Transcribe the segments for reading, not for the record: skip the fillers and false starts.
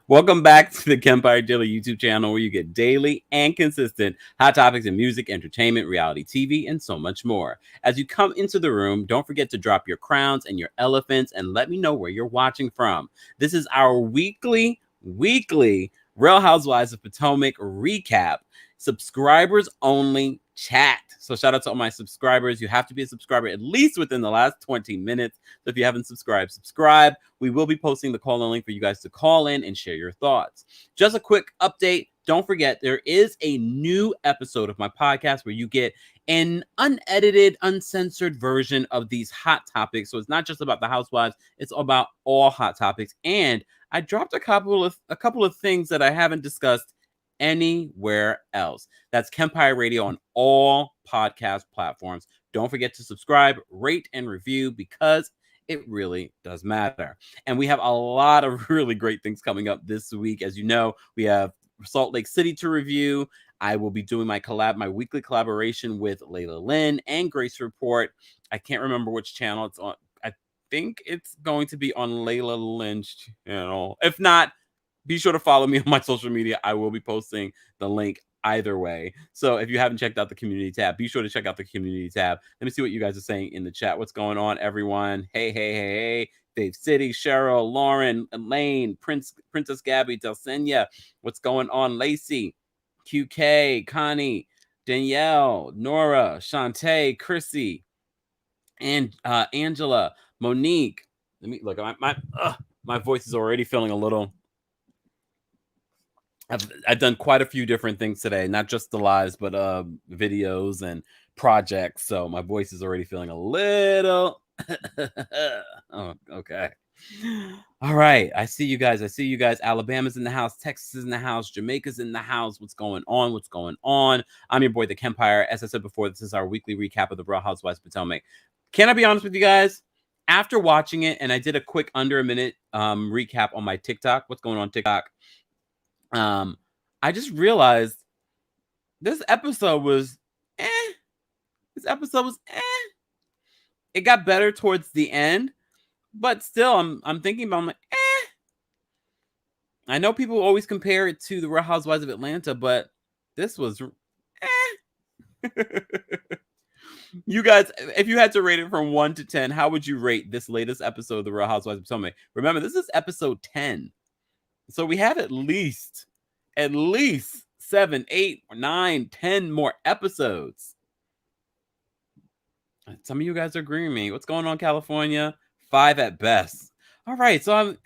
Welcome back to the Kempire Daily YouTube channel where you get daily and consistent hot topics in music, entertainment, reality TV, and so much more. As you come into the room, don't forget to drop your crowns and your elephants and let me know where you're watching from. This is our weekly Real Housewives of Potomac recap, subscribers only chat. So shout out to all my subscribers. You have to be a subscriber at least within the last 20 minutes. So if you haven't subscribed, subscribe. We will be posting the call-in link for you guys to call in and share your thoughts. Just a quick update. Don't forget, there is a new episode of my podcast where you get an unedited, uncensored version of these hot topics. So it's not just about the housewives, it's about all hot topics. And I dropped a couple of things that I haven't discussed anywhere else. That's Kempire Radio on all podcast platforms. Don't forget to subscribe, rate, and review because it really does matter. And we have a lot of really great things coming up this week. As you know, we have Salt Lake City to review. I will be doing my weekly collaboration with Layla Lynn and Grace Report. I can't remember which channel it's on. I think it's going to be on Layla Lynn's channel. If not, be sure to follow me on my social media. I will be posting the link either way. So if you haven't checked out the community tab, be sure to check out the community tab. Let me see what you guys are saying in the chat. What's going on, everyone? Hey. Dave City, Cheryl, Lauren, Elaine, Princess Gabby, Delsenia. What's going on, Lacey, QK, Connie, Danielle, Nora, Shantae, Chrissy, and Angela, Monique. Let me look. My voice is already feeling a little. I've done quite a few different things today, not just the lives, but videos and projects. So my voice is already feeling a little. Oh, okay. All right. I see you guys. Alabama's in the house. Texas is in the house. Jamaica's in the house. What's going on? I'm your boy, the Kempire. As I said before, this is our weekly recap of the Real Housewives of Potomac. Can I be honest with you guys? After watching it, and I did a quick under a minute recap on my TikTok. What's going on TikTok? I just realized this episode was It got better towards the end, but still I'm thinking about, I'm like, I know people always compare it to the Real Housewives of Atlanta, but this was You guys, if you had to rate it from 1 to 10, how would you rate this latest episode of the Real Housewives of Potomac? Remember, this is episode 10. So we have at least 7, 8, or 9, 10 more episodes. Some of you guys are agreeing with me. What's going on, California? 5 at best. All right, so I'm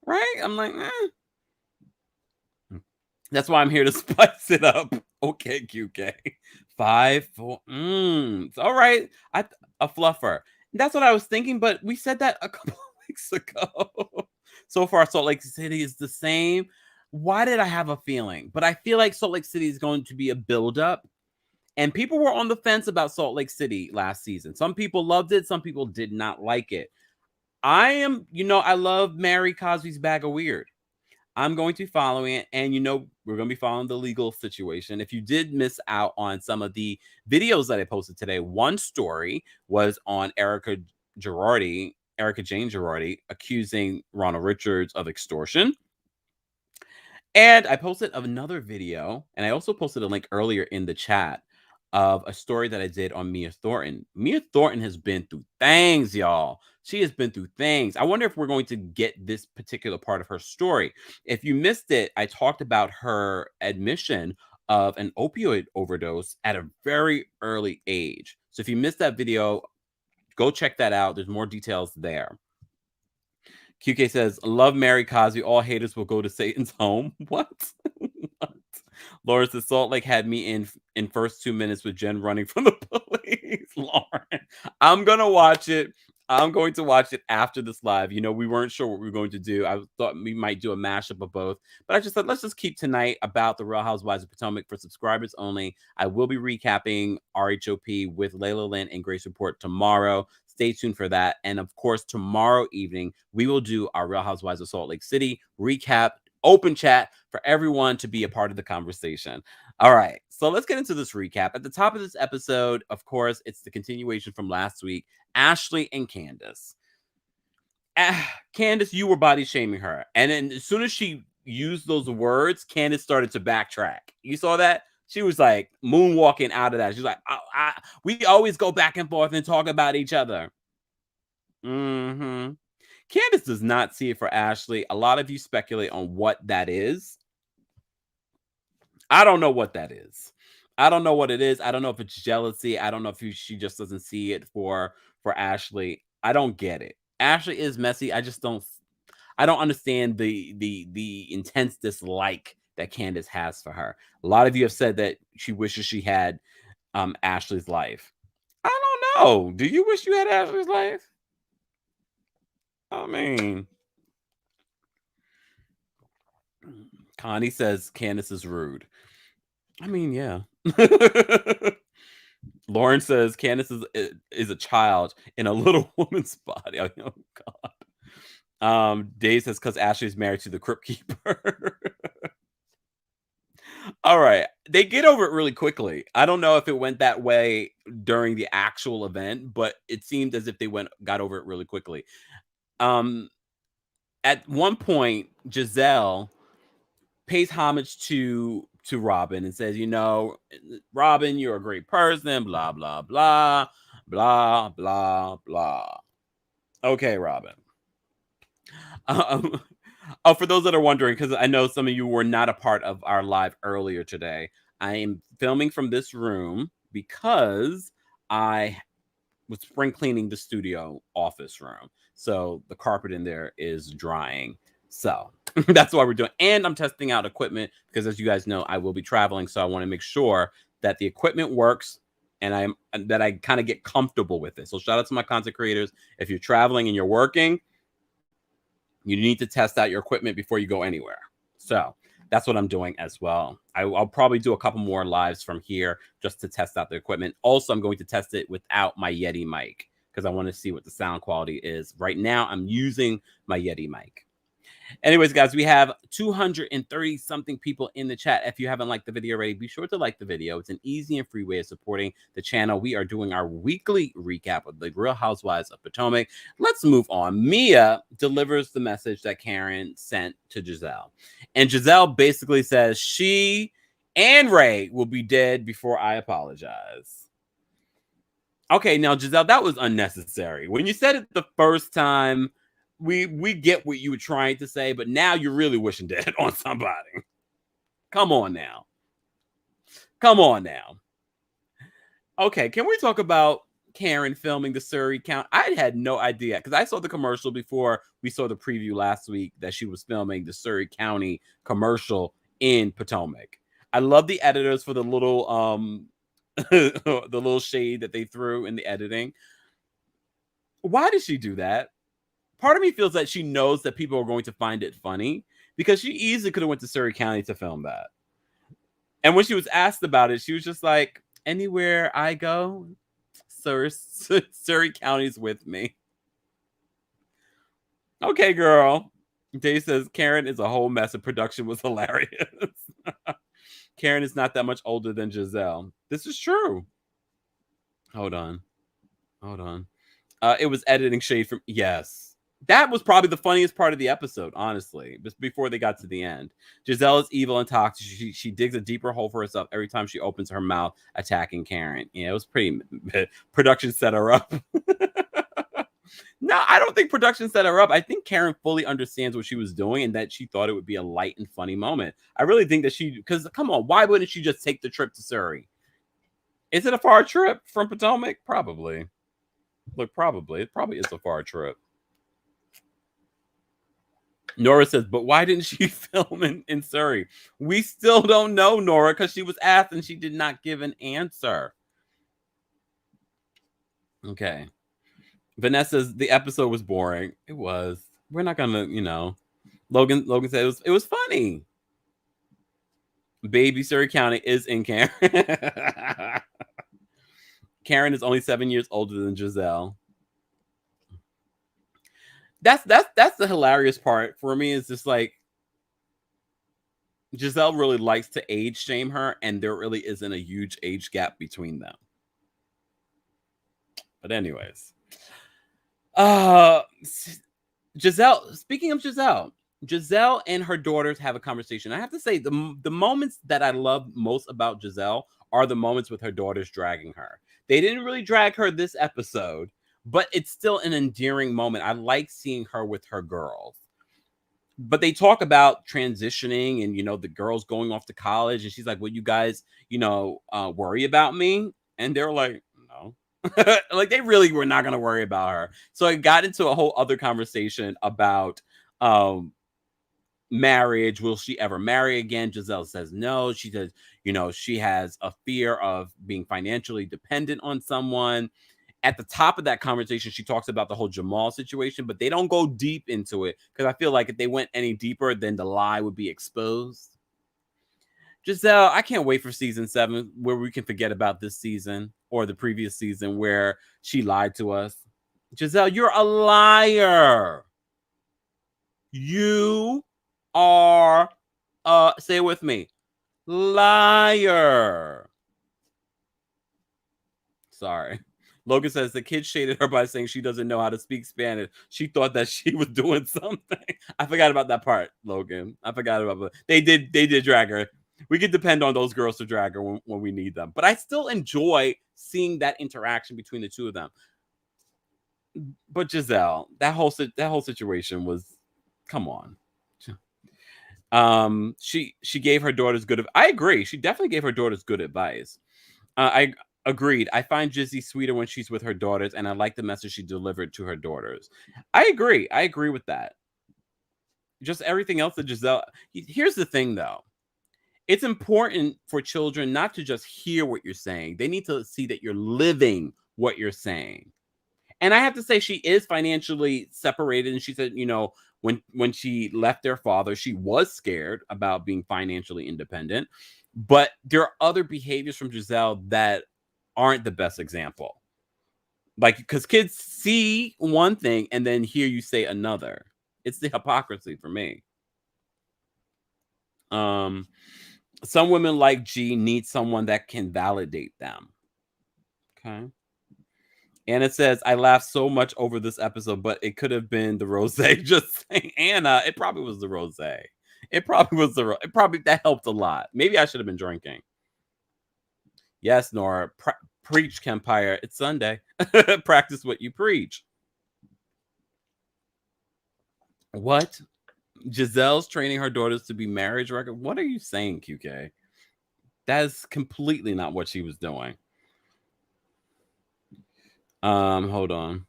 right? I'm like, That's why I'm here to spice it up. Okay, QK. 5, 4. It's all right. A fluffer. That's what I was thinking, but we said that a couple of weeks ago. So far, Salt Lake City is the same. Why did I have a feeling? But I feel like Salt Lake City is going to be a buildup. And people were on the fence about Salt Lake City last season. Some people loved it. Some people did not like it. I love Mary Cosby's Bag of Weird. I'm going to be following it. And, we're going to be following the legal situation. If you did miss out on some of the videos that I posted today, one story was on Erica Jane Girardi, accusing Ronald Richards of extortion. And I posted another video, and I also posted a link earlier in the chat of a story that I did on Mia Thornton. Mia Thornton has been through things, y'all. She has been through things. I wonder if we're going to get this particular part of her story. If you missed it, I talked about her admission of an opioid overdose at a very early age. So if you missed that video, go check that out. There's more details there. QK says, love Mary Cosby. All haters will go to Satan's home. What? What? Laura says, Salt Lake had me in first 2 minutes with Jen running from the police. Lauren, I'm going to watch it. I'm going to watch it after this live. We weren't sure what we were going to do. I thought we might do a mashup of both. But I just thought, let's just keep tonight about the Real Housewives of Potomac for subscribers only. I will be recapping RHOP with Layla Lynn and Grace Report tomorrow. Stay tuned for that. And of course, tomorrow evening, we will do our Real Housewives of Salt Lake City recap, open chat for everyone to be a part of the conversation. All right, so let's get into this recap. At the top of this episode, of course, it's the continuation from last week, Ashley and Candace. Candace, you were body shaming her. And then as soon as she used those words, Candace started to backtrack. You saw that? She was like moonwalking out of that. She's like, we always go back and forth and talk about each other. Candace does not see it for Ashley. A lot of you speculate on what that is. I don't know what that is. I don't know what it is. I don't know if it's jealousy. I don't know if she just doesn't see it for Ashley. I don't get it. Ashley is messy. I don't understand the intense dislike that Candace has for her. A lot of you have said that she wishes she had Ashley's life. I don't know. Do you wish you had Ashley's life? I mean, Connie says Candace is rude. I mean, yeah. Lauren says Candace is a child in a little woman's body. Oh God. Dave says because Ashley's married to the Crypt Keeper. All right. They get over it really quickly. I don't know if it went that way during the actual event, but it seemed as if they got over it really quickly. At one point, Giselle pays homage to Robin and says, Robin, you're a great person, blah, blah, blah, blah, blah, blah. Okay, Robin. For those that are wondering, because I know some of you were not a part of our live earlier today, I am filming from this room because I was spring cleaning the studio office room. So the carpet in there is drying. So that's why we're doing. And I'm testing out equipment because, as you guys know, I will be traveling. So I want to make sure that the equipment works and I kind of get comfortable with it. So shout out to my content creators. If you're traveling and you're working, you need to test out your equipment before you go anywhere. So that's what I'm doing as well. I'll probably do a couple more lives from here just to test out the equipment. Also, I'm going to test it without my Yeti mic because I want to see what the sound quality is. Right now, I'm using my Yeti mic. Anyways, guys, we have 230 something people in the chat. If you haven't liked the video already, be sure to like the video. It's an easy and free way of supporting the channel. We are doing our weekly recap of the Real Housewives of Potomac. Let's move on. Mia delivers the message that Karen sent to Giselle. And Giselle basically says she and Ray will be dead before I apologize. Okay, now, Giselle, that was unnecessary. When you said it the first time, we get what you were trying to say, but now you're really wishing dead on somebody. Come on now. Okay, can we talk about Karen filming the Surrey County? I had no idea because I saw the commercial before we saw the preview last week that she was filming the Surrey County commercial in Potomac. I love the editors for the little the little shade that they threw in the editing. Why did she do that? Part of me feels that she knows that people are going to find it funny because she easily could have went to Surrey County to film that. And when she was asked about it, she was just like, anywhere I go, Surrey County's with me. Okay, girl. Dave says Karen is a whole mess and production was hilarious. Karen is not that much older than Giselle. This is true. Hold on. It was editing shade from, yes. That was probably the funniest part of the episode, honestly, just before they got to the end. Giselle is evil and toxic. She digs a deeper hole for herself every time she opens her mouth attacking Karen. Yeah, it was pretty. Production set her up. No, I don't think production set her up. I think Karen fully understands what she was doing and that she thought it would be a light and funny moment. I really think that because come on, why wouldn't she just take the trip to Surrey? Is it a far trip from Potomac? Probably. Look, probably. It probably is a far trip. Nora says, but why didn't she film in Surrey? We still don't know, Nora, because she was asked and she did not give an answer. Okay. Vanessa's, the episode was boring. It was. We're not going to, Logan said it was funny. Baby Surrey County is in Karen. Karen is only 7 years older than Giselle. That's the hilarious part for me. Is just like Giselle really likes to age shame her, and there really isn't a huge age gap between them. But anyways, Speaking of Giselle and her daughters have a conversation. I have to say, the moments that I love most about Giselle are the moments with her daughters dragging her. They didn't really drag her this episode, but it's still an endearing moment. I like seeing her with her girls. But they talk about transitioning and, the girls going off to college. And she's like, "Will you guys, worry about me?" And they're like, "No." Like, they really were not going to worry about her. So it got into a whole other conversation about um marriage. Will she ever marry again? Giselle says no. She says, she has a fear of being financially dependent on someone. At the top of that conversation, she talks about the whole Jamal situation, but they don't go deep into it because I feel like if they went any deeper, then the lie would be exposed. Giselle, I can't wait for season 7 where we can forget about this season or the previous season where she lied to us. Giselle, you're a liar. You are, say it with me, liar. Sorry. Logan says the kid shaded her by saying she doesn't know how to speak Spanish. She thought that she was doing something. I forgot about that part, Logan. I forgot about that. They did drag her. We could depend on those girls to drag her when we need them. But I still enjoy seeing that interaction between the two of them. But Giselle, that whole situation was, come on. She gave her daughters good. I agree. She definitely gave her daughters good advice. I agreed. I find Jizzy sweeter when she's with her daughters, and I like the message she delivered to her daughters. I agree. I agree with that. Just everything else that Giselle. Here's the thing, though. It's important for children not to just hear what you're saying. They need to see that you're living what you're saying. And I have to say, she is financially separated. And she said, when she left their father, she was scared about being financially independent. But there are other behaviors from Giselle that aren't the best example. Like, because kids see one thing and then hear you say another. It's the hypocrisy for me. Some women like G need someone that can validate them. Okay. And it says, I laughed so much over this episode, but it could have been the rose. Just saying, Anna, it probably was the rose. It probably was it probably that helped a lot. Maybe I should have been drinking. Yes, Nora. Preach, Kempire. It's Sunday. Practice what you preach. What? Giselle's training her daughters to be marriage record. What are you saying, QK? That is completely not what she was doing. Hold on.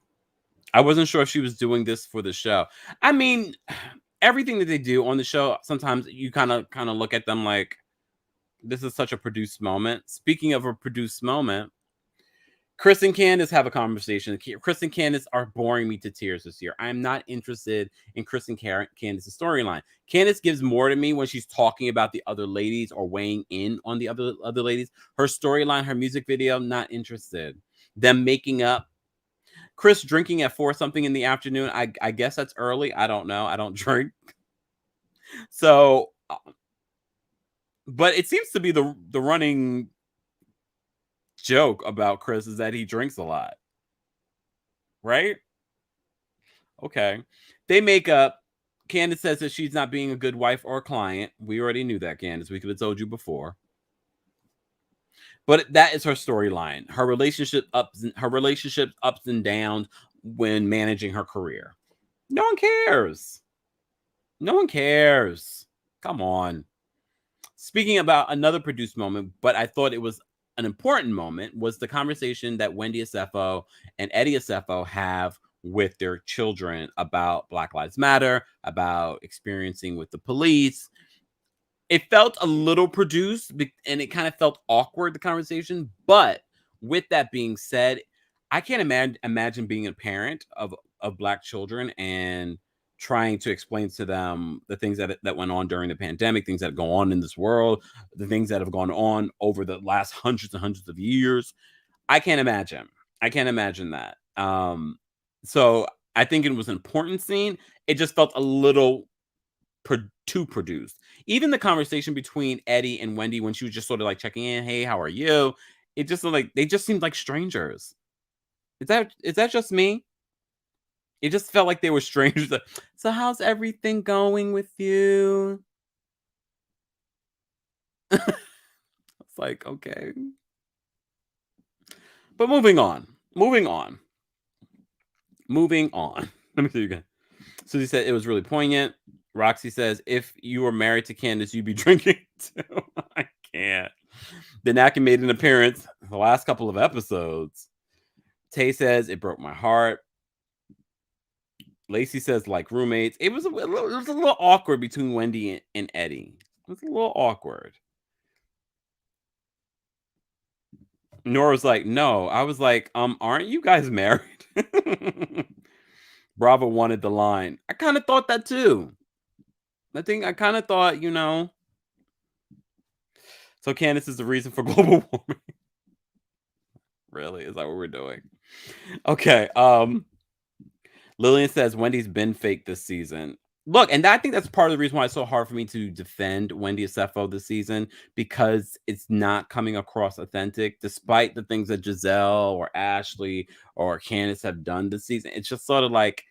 I wasn't sure if she was doing this for the show. I mean, everything that they do on the show, sometimes you kind of look at them like, this is such a produced moment. Speaking of a produced moment, Chris and Candace have a conversation. Chris and Candace are boring me to tears this year. I'm not interested in Chris and Candace's storyline. Candace gives more to me when she's talking about the other ladies or weighing in on the other ladies. Her storyline, her music video, not interested. Them making up. Chris drinking at 4 something in the afternoon. I guess that's early. I don't know. I don't drink. So, but it seems to be the running joke about Chris is that he drinks a lot. Right? Okay. They make up. Candace says that she's not being a good wife or client. We already knew that, Candace. We could have told you before. But that is her storyline. Her relationship ups and downs when managing her career. No one cares. No one cares. Come on. Speaking about another produced moment, but I thought it was an important moment, was the conversation that Wendy Asefo and Eddie Asefo have with their children about Black Lives Matter, about experiencing with the police. It felt a little produced and it kind of felt awkward, the conversation. But with that being said, I can't imagine being a parent of Black children and trying to explain to them the things that went on during the pandemic, things that go on in this world, the things that have gone on over the last hundreds and hundreds of years. I can't imagine. I can't imagine that. So I think it was an important scene. It just felt a little too produced. Even the conversation between Eddie and Wendy when she was just sort of like checking in, hey, how are you? It just like they just seemed like strangers. Is that just me? It just felt like they were strangers. So how's everything going with you? It's like, okay. But moving on. Moving on. Moving on. Let me see again. Susie said it was really poignant. Roxy says, if you were married to Candace, you'd be drinking too. I can't. The Naki made an appearance the last couple of episodes. Tay says it broke my heart. Lacey says like roommates. It was a little awkward between Wendy and Eddie. It was a little awkward. Nora's like, no. I was like, aren't you guys married? Bravo wanted the line. I kind of thought that too. I kind of thought, so Candace is the reason for global warming. Really? Is that what we're doing? Okay. Lillian says Wendy's been fake this season. Look, and I think that's part of the reason why it's so hard for me to defend Wendy Asefo this season, because it's not coming across authentic, despite the things that Giselle or Ashley or Candace have done this season. It's just sort of like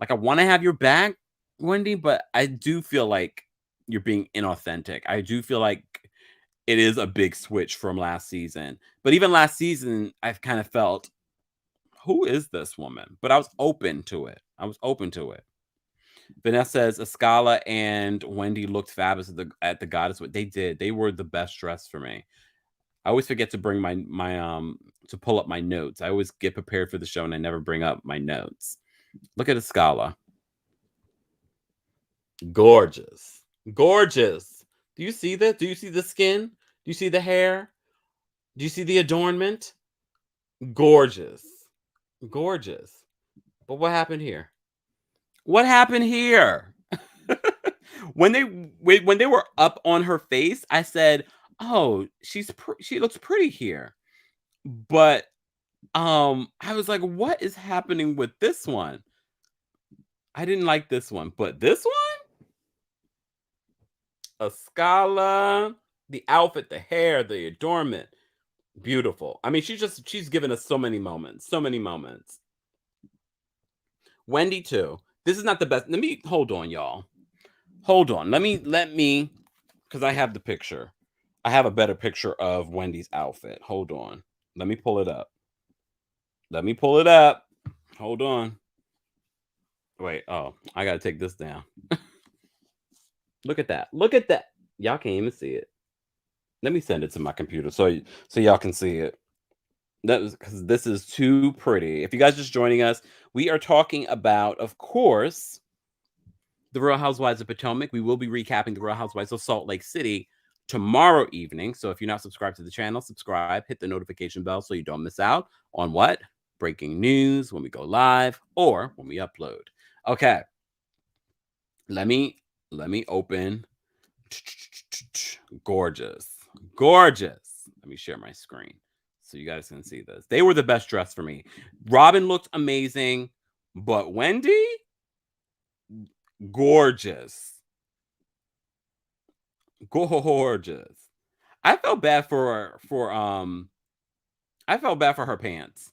I want to have your back, Wendy, but I do feel like you're being inauthentic. I do feel like it is a big switch from last season. But even last season, I've kind of felt, who is this woman? But I was open to it. Vanessa says Escala and Wendy looked fabulous at the Goddess. What they did, they were the best dressed for me. I always forget to bring my to pull up my notes. I always get prepared for the show and I never bring up my notes. Look at Escala. Gorgeous. Gorgeous. Do you see this? Do you see the skin? Do you see the hair? Do you see the adornment? Gorgeous. Gorgeous. But what happened here? What happened here? when they were up on her face, I said, "Oh, she looks pretty here." But I was like, "What is happening with this one?" I didn't like this one, but this one, Escala, the outfit, the hair, the adornment, beautiful. I mean, she's given us so many moments, Wendy too. This is not the best. Let me hold on, y'all. Hold on. Let me, because I have the picture. I have a better picture of Wendy's outfit. Hold on. Let me pull it up. Hold on. Wait. Oh, I gotta take this down. Look at that. Y'all can't even see it. Let me send it to my computer so y'all can see it. That was because this is too pretty. If you guys just joining us, we are talking about, of course, the Real Housewives of Potomac. We will be recapping the Real Housewives of Salt Lake City tomorrow evening. So if you're not subscribed to the channel, subscribe, hit the notification bell so you don't miss out on what? Breaking news when we go live or when we upload. Okay. Let me open. Gorgeous. Let me share my screen so you guys can see this. They were the best dressed for me. Robin looked amazing, but Wendy, gorgeous. I felt bad for her pants.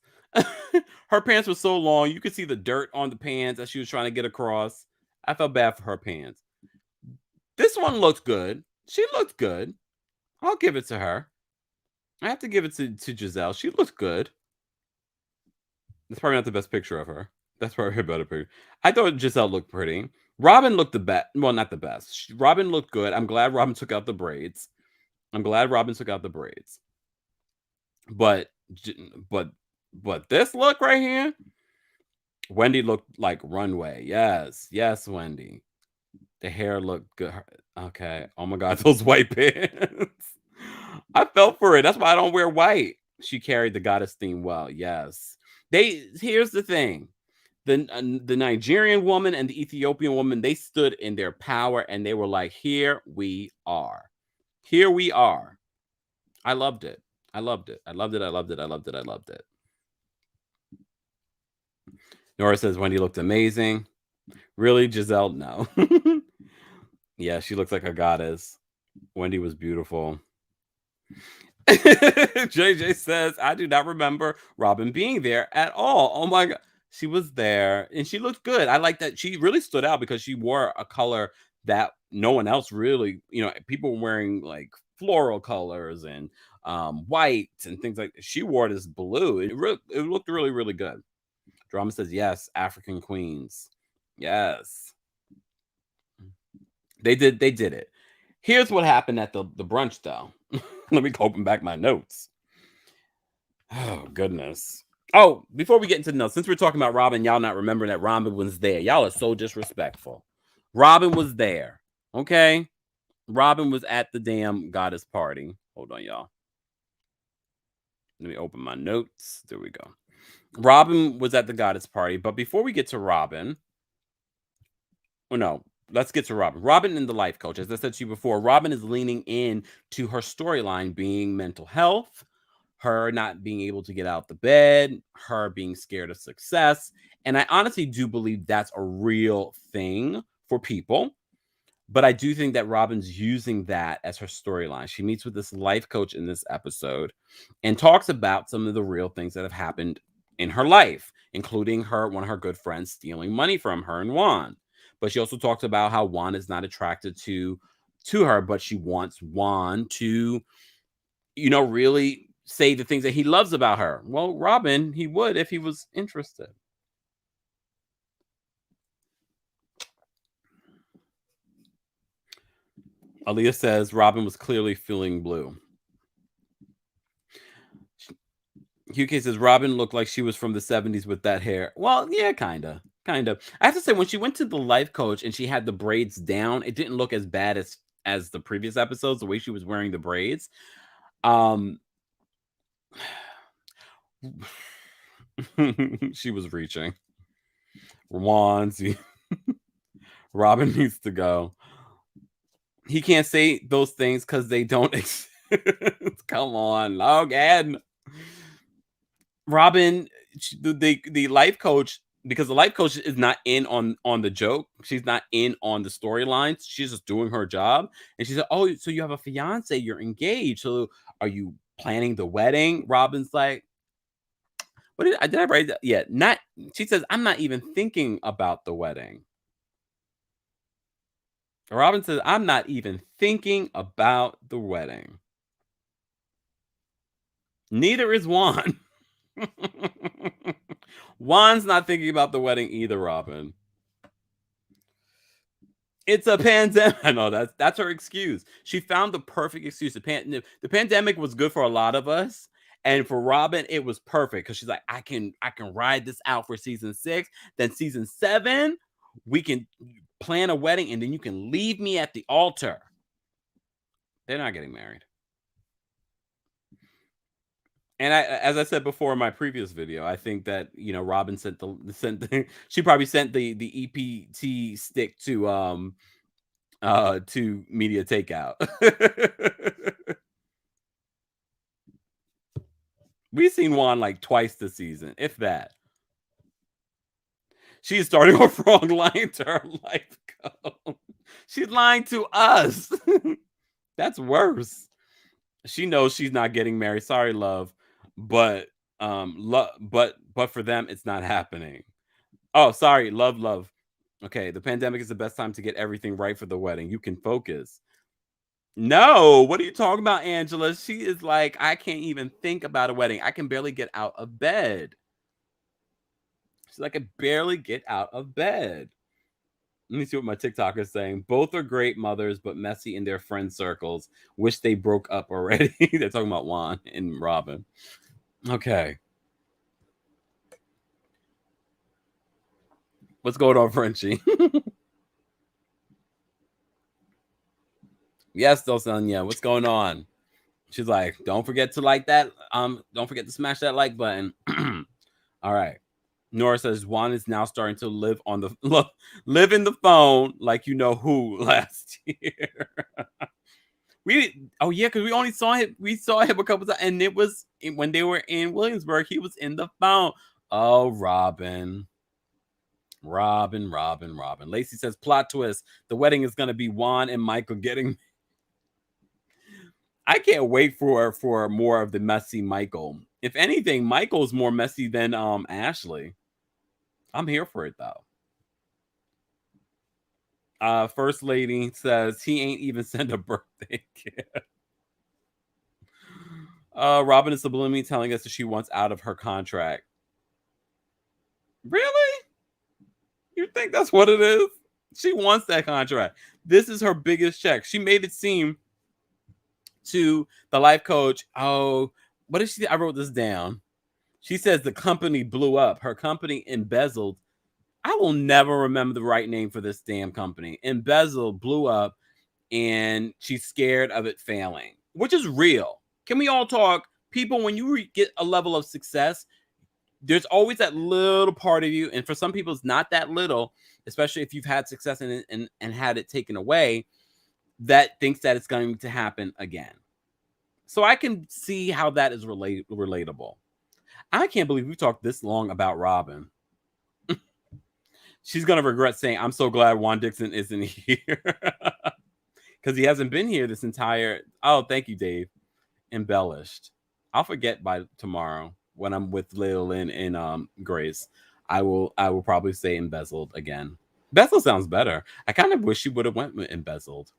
Her pants were so long, you could see the dirt on the pants as she was trying to get across. I felt bad for her pants. This one looked good. She looked good. I'll give it to her. I have to give it to Giselle. She looked good. That's probably not the best picture of her. That's probably a better picture. I thought Giselle looked pretty. Robin looked the best. Well, not the best. Robin looked good. I'm glad Robin took out the braids. But this look right here, Wendy looked like runway. Yes, Wendy. The hair looked good. Okay. Oh my God, those white pants. I fell for it. That's why I don't wear white. She carried the goddess theme well. Yes. Here's the thing. The Nigerian woman and the Ethiopian woman, they stood in their power and they were like, here we are. I loved it. Nora says Wendy looked amazing. Really, Giselle? No. Yeah, she looks like a goddess. Wendy was beautiful. JJ says, I do not remember Robin being there at all. Oh my God. She was there and she looked good. I like that she really stood out because she wore a color that no one else really, people were wearing like floral colors and white and things like that. She wore this blue. It looked really, really good. Drama says yes, African queens. Yes. They did it. Here's what happened at the brunch though. Let me open back my notes. Oh goodness. Oh, before we get into the notes, since we're talking about Robin, y'all not remembering that Robin was there. Y'all are so disrespectful. Robin was there. Okay. Robin was at the damn goddess party. Hold on, y'all. Let me open my notes. There we go. Robin was at the goddess party, but before we get to Robin, oh no, let's get to Robin. Robin and the life coach. As I said to you before, Robin is leaning in to her storyline being mental health, her not being able to get out the bed, her being scared of success. And I honestly do believe that's a real thing for people. But I do think that Robin's using that as her storyline. She meets with this life coach in this episode and talks about some of the real things that have happened in her life, including one of her good friends stealing money from her and Juan. But she also talks about how Juan is not attracted to her, but she wants Juan to, really say the things that he loves about her. Well, Robin, he would if he was interested. Aaliyah says Robin was clearly feeling blue. QK says Robin looked like she was from the 70s with that hair. Well, yeah, kind of. Kind of. I have to say, when she went to the life coach and she had the braids down, it didn't look as bad as the previous episodes, the way she was wearing the braids. She was reaching. Robin needs to go. He can't say those things because they don't exist. Come on, Logan. Robin, the life coach, because the life coach is not in on the joke. She's not in on the storylines. She's just doing her job. And she said, "Oh, so you have a fiance? You're engaged. So are you planning the wedding?" Robin's like, "What did I write that? Yeah, not." She says, "I'm not even thinking about the wedding." Robin says, "I'm not even thinking about the wedding." Neither is Juan. Juan's not thinking about the wedding either, Robin. It's a pandemic. I know that's her excuse. She found the perfect excuse. The pandemic was good for a lot of us, and for Robin, it was perfect because she's like, I can ride this out for season 6. Then season 7, we can plan a wedding, and then you can leave me at the altar. They're not getting married. And as I said before in my previous video, I think that Robin she probably sent the EPT stick to media takeout. We've seen Juan like twice this season, if that. She's starting off wrong, lying to her life coach. She's lying to us. That's worse. She knows she's not getting married. Sorry, love, but but for them, it's not happening. Oh, sorry, love. Okay, the pandemic is the best time to get everything right for the wedding. You can focus. No, what are you talking about, Angela? She is like, I can't even think about a wedding. I can barely get out of bed. She's like, I barely get out of bed. Let me see what my TikTok is saying. Both are great mothers, but messy in their friend circles. Wish they broke up already. They're talking about Juan and Robin. Okay. What's going on, Frenchie? Yes, Dosonia. What's going on? She's like, don't forget to like that. Don't forget to smash that like button. All right. Nora says Juan is now starting to live on the live in the phone like you know who last year. Because we only saw him. We saw him a couple times, and it was when they were in Williamsburg. He was in the phone. Oh, Robin. Lacey says plot twist: the wedding is going to be Juan and Michael getting. I can't wait for more of the messy Michael. If anything, Michael's more messy than Ashley. I'm here for it though. First lady says he ain't even sent a birthday gift. Robin is subliminally telling us that she wants out of her contract. Really? You think that's what it is? She wants that contract. This is her biggest check. She made it seem to the life coach. Oh, what did she? I wrote this down. She says the company blew up. Her company embezzled. I will never remember the right name for this damn company. Embezzled, blew up, and she's scared of it failing, which is real. Can we all talk? People, when you get a level of success, there's always that little part of you, and for some people, it's not that little, especially if you've had success and had it taken away, that thinks that it's going to happen again. So I can see how that is relatable. I can't believe we talked this long about Robin. She's going to regret saying, I'm so glad Juan Dixon isn't here. Because he hasn't been here this entire... Oh, thank you, Dave. Embellished. I'll forget by tomorrow when I'm with Layla Lynn and Grace. I will probably say embezzled again. Embezzled sounds better. I kind of wish she would have went with embezzled.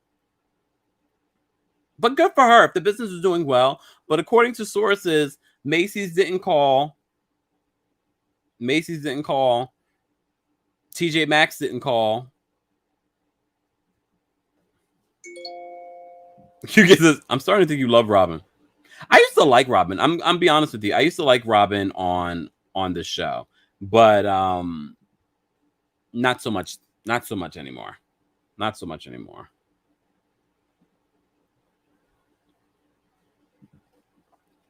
But good for her if the business is doing well. But according to sources, Macy's didn't call. TJ Maxx didn't call. You get this. I'm starting to think you love Robin. I used to like Robin. I'm be honest with you. I used to like Robin on this show, but not so much anymore. Not so much anymore.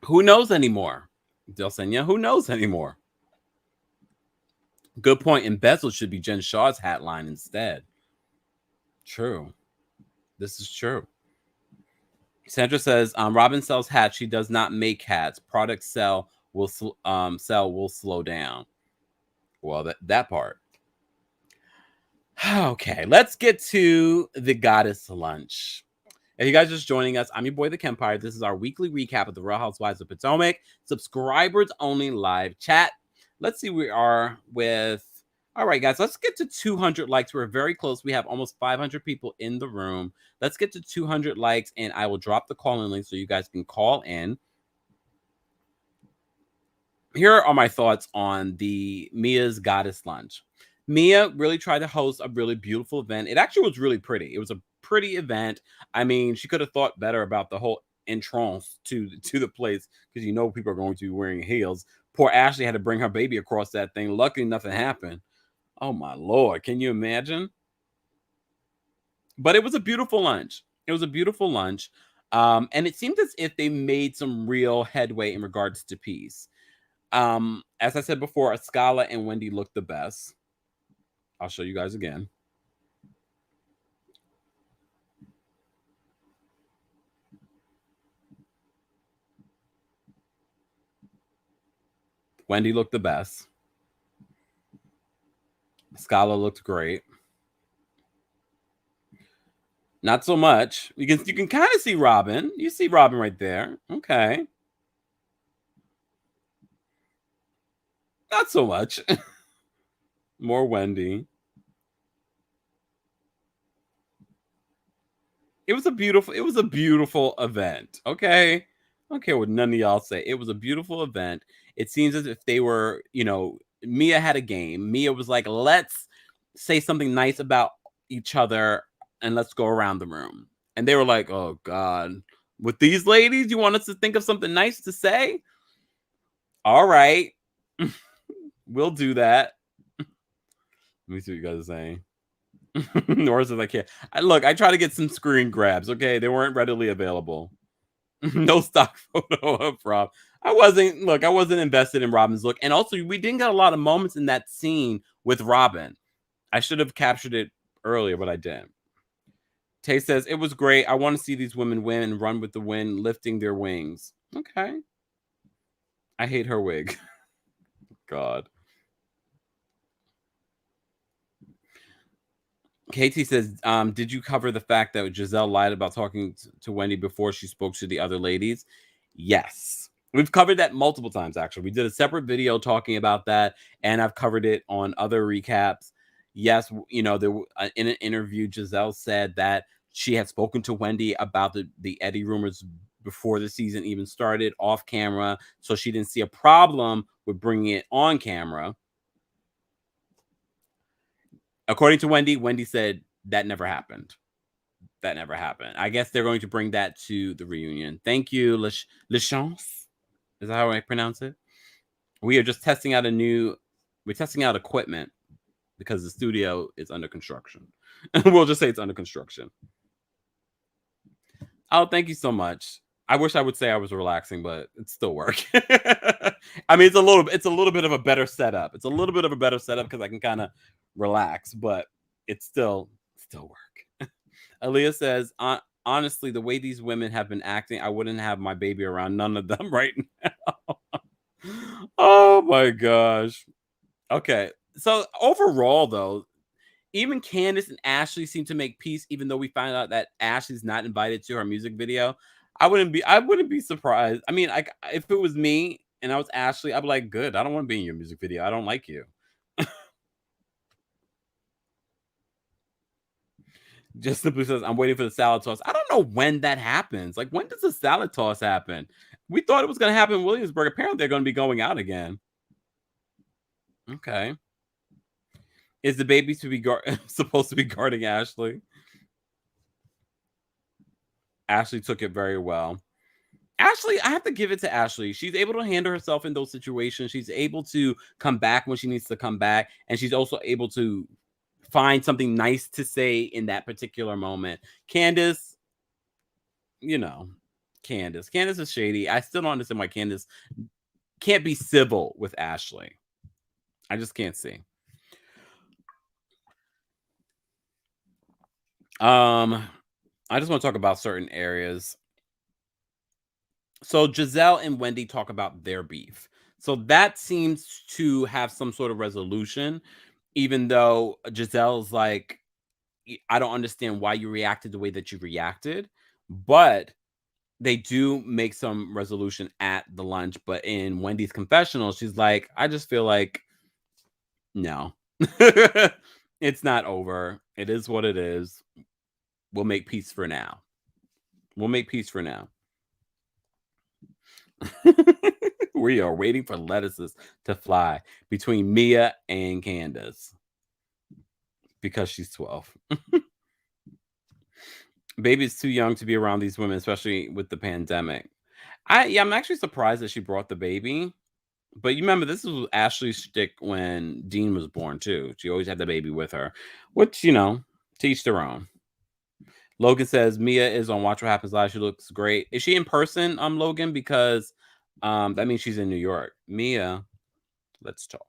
Who knows anymore? Delsenia, who knows anymore? Good point. Embezzled should be Jen Shaw's hat line instead. True. This is true. Sandra says, Robin sells hats. She does not make hats. Product sell will slow down. Well, that part. Okay, let's get to the goddess lunch. If you guys are just joining us, I'm your boy, TheKempire. This is our weekly recap of the Real Housewives of Potomac. Subscribers only live chat. Let's see where we are with... All right, guys, let's get to 200 likes. We're very close. We have almost 500 people in the room. Let's get to 200 likes, and I will drop the call-in link so you guys can call in. Here are my thoughts on the Mia's Goddess Lunch. Mia really tried to host a really beautiful event. It actually was really pretty. It was a pretty event. I mean, she could have thought better about the whole entrance to the place because you know people are going to be wearing heels. Poor Ashley had to bring her baby across that thing. Luckily, nothing happened. Oh, my Lord. Can you imagine? But it was a beautiful lunch. It was a beautiful lunch. And it seemed as if they made some real headway in regards to peace. As I said before, Ascala and Wendy looked the best. I'll show you guys again. Wendy looked the best. Scala looked great. Not so much. You can kind of see Robin. You see Robin right there. Okay. Not so much. More Wendy. It was a beautiful event. Okay. I don't care what none of y'all say. It was a beautiful event. It seems as if they were, Mia had a game. Mia was like, let's say something nice about each other and let's go around the room. And they were like, oh God, with these ladies, you want us to think of something nice to say? All right. We'll do that. Let me see what you guys are saying. Nor says I can't. I try to get some screen grabs. Okay, they weren't readily available. No stock photo of Rob. I wasn't invested in Robin's look, and also we didn't get a lot of moments in that scene with Robin. I should have captured it earlier, but I didn't. Tay says it was great. I want to see these women win and run with the wind, lifting their wings. Okay. I hate her wig. God. Katie says, did you cover the fact that Giselle lied about talking to Wendy before she spoke to the other ladies? Yes. We've covered that multiple times, actually. We did a separate video talking about that, and I've covered it on other recaps. Yes, in an interview, Giselle said that she had spoken to Wendy about the Eddie rumors before the season even started off camera, so she didn't see a problem with bringing it on camera. According to Wendy, Wendy said that never happened. That never happened. I guess they're going to bring that to the reunion. Thank you, Lachance. Is that how I pronounce it? We are just testing out we're testing out equipment because the studio is under construction. We'll just say it's under construction. Oh, thank you so much. I wish I would say I was relaxing, but it's still work. I mean, it's a little bit of a better setup. It's a little bit of a better setup because I can kind of relax, but it's still work. Aaliyah says, honestly, the way these women have been acting, I wouldn't have my baby around none of them right now. Oh my gosh. Okay. So overall, though, even Candace and Ashley seem to make peace, even though we find out that Ashley's not invited to her music video. I wouldn't be surprised. I mean, if it was me and I was Ashley, I'd be like, good. I don't want to be in your music video. I don't like you. Just simply says, I'm waiting for the salad toss. I don't know when that happens. Like, when does the salad toss happen? We thought it was going to happen in Williamsburg. Apparently, they're going to be going out again. Okay. Is the baby to be supposed to be guarding Ashley? Ashley took it very well. Ashley, I have to give it to Ashley. She's able to handle herself in those situations. She's able to come back when she needs to come back. And she's also able to find something nice to say in that particular moment. Candace, Candace is shady. I still don't understand why Candace can't be civil with Ashley. I just can't see. I just want to talk about certain areas. So Giselle and Wendy talk about their beef. So that seems to have some sort of resolution, even though Giselle's like, I don't understand why you reacted the way that you reacted, but they do make some resolution at the lunch. But in Wendy's confessional, she's like, I just feel like, no, it's not over. It is what it is. We'll make peace for now. We'll make peace for now. We are waiting for lettuces to fly between Mia and Candace because she's 12. Baby's too young to be around these women, especially with the pandemic. I'm actually surprised that she brought the baby. But you remember, this was Ashley's shtick when Dean was born, too. She always had the baby with her, which, to each their own. Logan says Mia is on Watch What Happens Live. She looks great. Is she in person, Logan? Because that means she's in New York. Mia, let's talk.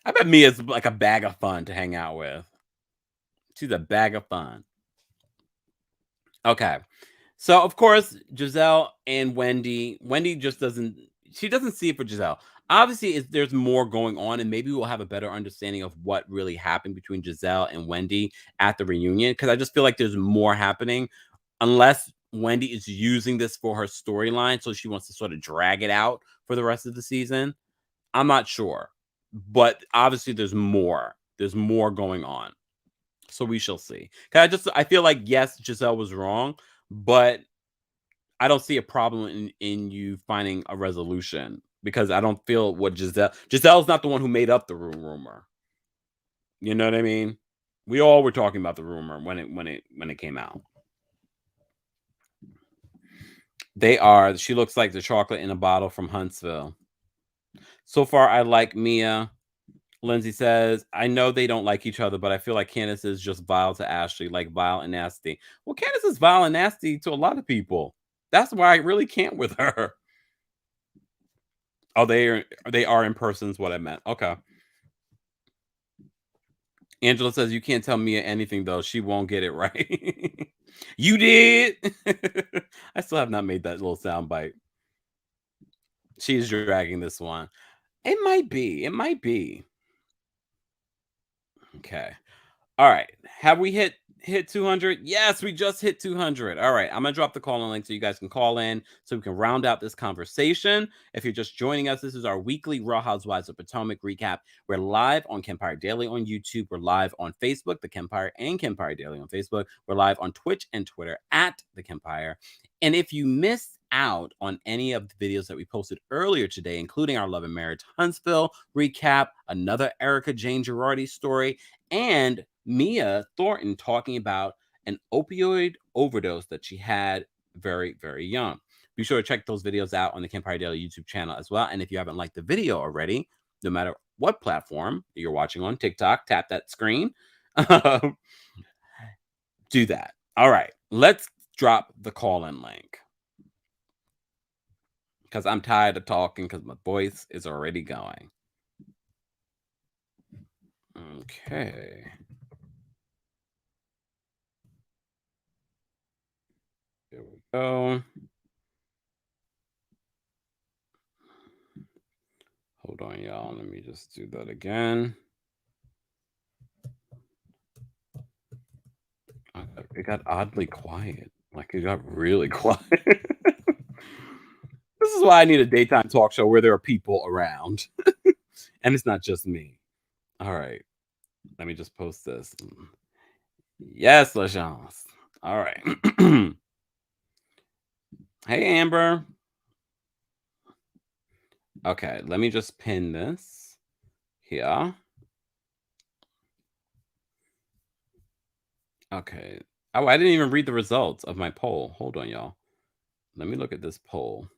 I bet Mia's like a bag of fun to hang out with. She's a bag of fun. Okay. So, of course, Giselle and Wendy just doesn't see it for Giselle. Obviously, there's more going on, and maybe we'll have a better understanding of what really happened between Giselle and Wendy at the reunion, because I just feel like there's more happening, unless Wendy is using this for her storyline, so she wants to sort of drag it out for the rest of the season. I'm not sure, but obviously there's more. There's more going on. So we shall see. I feel like, yes, Giselle was wrong, but I don't see a problem in you finding a resolution, because I don't feel what Giselle's not the one who made up the rumor. You know what I mean? We all were talking about the rumor when it came out. She looks like the chocolate in a bottle from Huntsville. So far, I like Mia. Lindsay says, I know they don't like each other, but I feel like Candace is just vile to Ashley, like vile and nasty. Well, Candace is vile and nasty to a lot of people. That's why I really can't with her. Oh, they are in person is what I meant. Okay. Angela says, you can't tell Mia anything, though. She won't get it right. You did. I still have not made that little sound bite. She's dragging this one. It might be. It might be. Okay. All right. Have we hit Hit 200. Yes, we just hit 200. All right, I'm gonna drop the call in link so you guys can call in so we can round out this conversation. If you're just joining us, this is our weekly Real Housewives of Potomac recap. We're live on Kempire Daily on YouTube. We're live on Facebook, The Kempire and Kempire Daily on Facebook. We're live on Twitch and Twitter at The Kempire. And if you missed out on any of the videos that we posted earlier today, including our Love and Marriage Huntsville recap, another Erica Jane Girardi story, and Mia Thornton talking about an opioid overdose that she had very, very young. Be sure to check those videos out on the Kempire Daily YouTube channel as well. And if you haven't liked the video already, no matter what platform you're watching on, TikTok, tap that screen. Do that. All right, let's drop the call-in link. Because I'm tired of talking because my voice is already going. Okay. Here we go. Hold on, y'all. Let me just do that again. It got oddly quiet. Like, it got really quiet. This is why I need a daytime talk show where there are people around. And it's not just me. All right. Let me just post this. Yes, LaChance. All right. Hey, Amber. Okay, let me just pin this here. Okay. Oh, I didn't even read the results of my poll. Hold on, y'all. Let me look at this poll.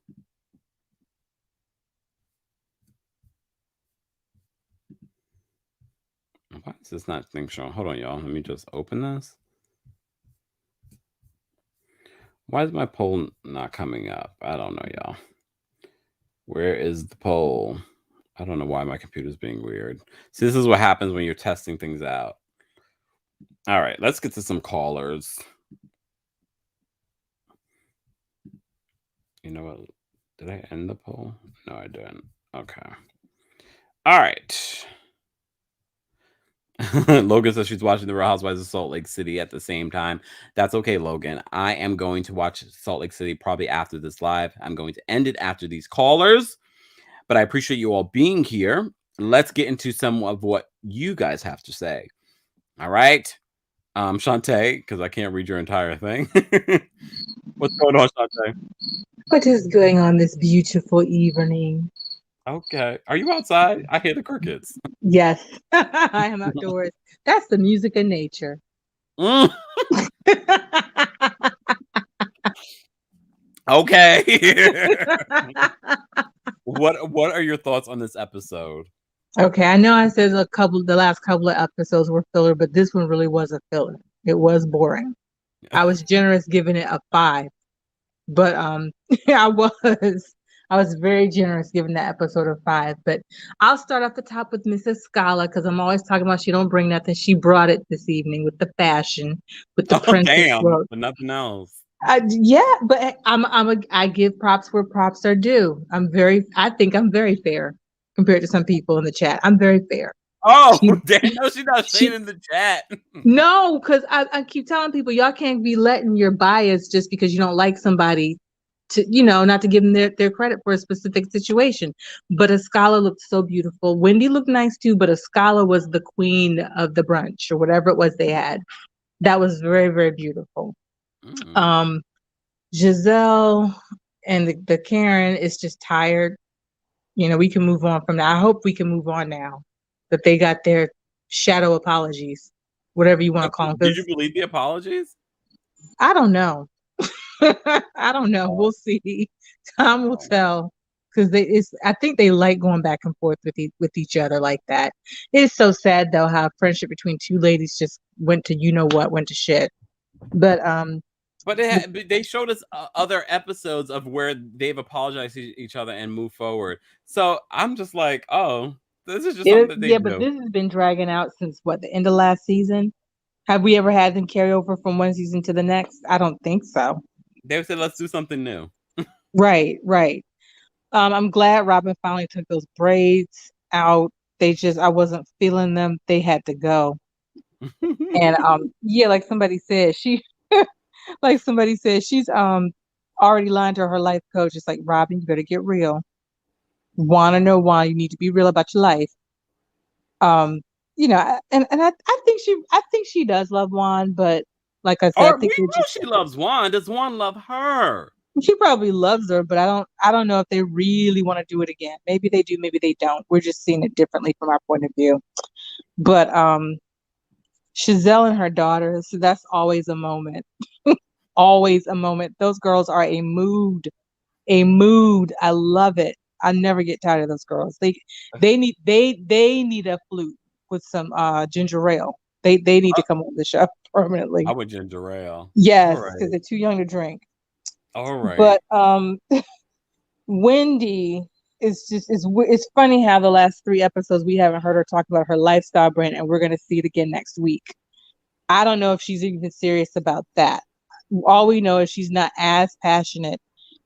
Why is this not thing showing? Hold on, y'all. Let me just open this. Why is my poll not coming up? I don't know, y'all. Where is the poll? I don't know why my computer's being weird. See, this is what happens when you're testing things out. All right, let's get to some callers. You know what? Did I end the poll? No, I didn't. Okay. All right. Logan says she's watching the Real Housewives of Salt Lake City at the same time. That's okay, Logan. I am going to watch Salt Lake City probably after this live. I'm going to end it after these callers. But I appreciate you all being here. Let's get into some of what you guys have to say. All right. Shantae, because I can't read your entire thing. What's going on, Shantae? What is going on this beautiful evening? Okay. Are you outside? I hear the crickets. Yes, I am outdoors. That's the music of nature. Mm. Okay. What are your thoughts on this episode? Okay, I know I said the last couple of episodes were filler, but this one really was a filler. It was boring. I was generous giving it a 5, but I was very generous giving that episode a 5. But I'll start off the top with Mrs. Scala because I'm always talking about she don't bring nothing. She brought it this evening with the fashion, with the princess look. But nothing else. Yeah, but I give props where props are due. I think I'm very fair compared to some people in the chat. I'm very fair. Oh, She, damn, no, she's not saying she in the chat. no, because I keep telling people y'all can't be letting your bias just because you don't like somebody to, not to give them their credit for a specific situation. But Ascala looked so beautiful. Wendy looked nice too, but Ascala was the queen of the brunch or whatever it was they had. That was very, very beautiful. Giselle and the Karen is just tired. We can move on from that. I hope we can move on now that they got their shadow apologies, whatever you want to call them. Did you believe the apologies? I don't know. I don't know. We'll see. Time will tell. Because I think they like going back and forth with each other like that. It is so sad though how friendship between two ladies just went to shit. But they showed us other episodes of where they've apologized to each other and moved forward. So I'm just like, oh, this is just something that they do. But this has been dragging out since the end of last season. Have we ever had them carry over from one season to the next? I don't think so. They said, let's do something new. Right. I'm glad Robin finally took those braids out. I wasn't feeling them. They had to go. And yeah, like somebody said, like somebody said, she's already lied to her life coach. It's like, Robin, you better get real. Want to know why you need to be real about your life. Um, and I think she does love Juan, but like I said, I Or we think they know just she loves Juan. Does Juan love her? she probably loves her, but I don't know if they really want to do it again. Maybe they do, maybe they don't. We're just seeing it differently from our point of view. But Chazelle and her daughters, that's always a moment. Always a moment. Those girls are a mood. A mood. I love it. I never get tired of those girls. They need a flute with some ginger ale. They need to come on the show I permanently. would ginger ale. All Yes, because right. they're too young to drink. All right. But Wendy is just it's funny how the last 3 episodes we haven't heard her talk about her lifestyle brand, and we're gonna see it again next week. I don't know if she's even serious about that. All we know is she's not as passionate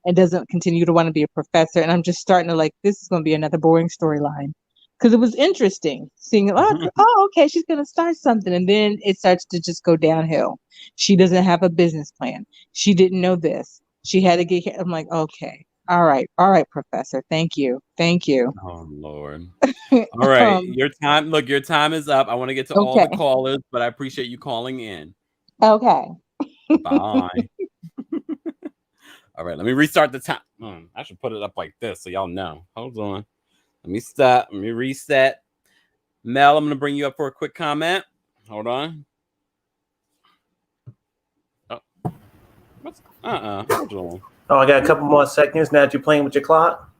and doesn't continue to want to be a professor. And I'm just starting to like, this is going to be another boring storyline. Because it was interesting seeing, okay, she's going to start something. And then it starts to just go downhill. She doesn't have a business plan. She didn't know this. She had to get here. I'm like, okay, all right, professor. Thank you. Thank you. Oh Lord. All right. um, Your time. Look, your time is up. I want to get to all the okay. callers, but I appreciate you calling in. Okay. Bye. All right. Let me restart the time. I should put it up like this so y'all know. Hold on. Let me stop. Let me reset. Mel, I'm going to bring you up for a quick comment. Hold on. Oh, what's hold on. Oh, I got a couple more seconds now that you're playing with your clock.